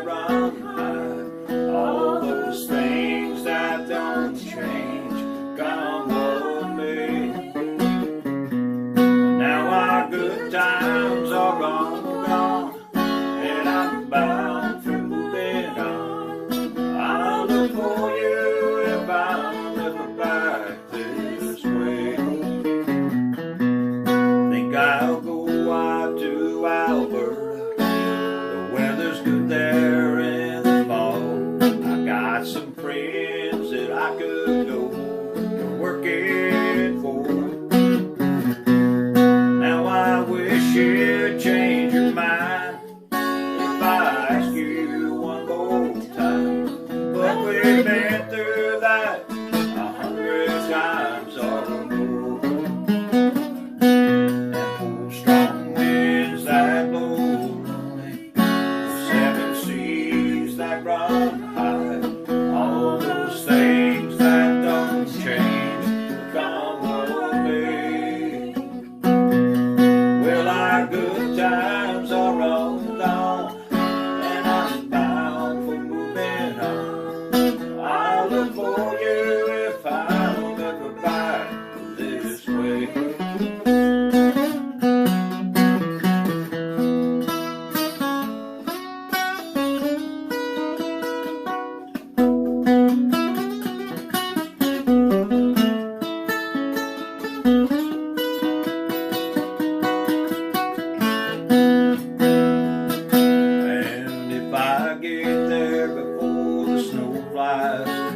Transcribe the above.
run high, all those things that don't change, come with me. Now our good times are all gone, and I'm bound for moving on. I'll look for you if I'm ever back this way. Think I'll go out to Helber. The weather's good there in the fall. I got some friends that I could go to working for. Now I wish you'd change your mind if I ask you one more time. But we've been through that 100 times or more. And old strong winds that blow lonely, seven seas that run high, all those things that don't change, come with me. Well, our good times are all gone, and I'm bound for moving on. I'll look for you if I'm ever back this way. And if I get there before the snow flies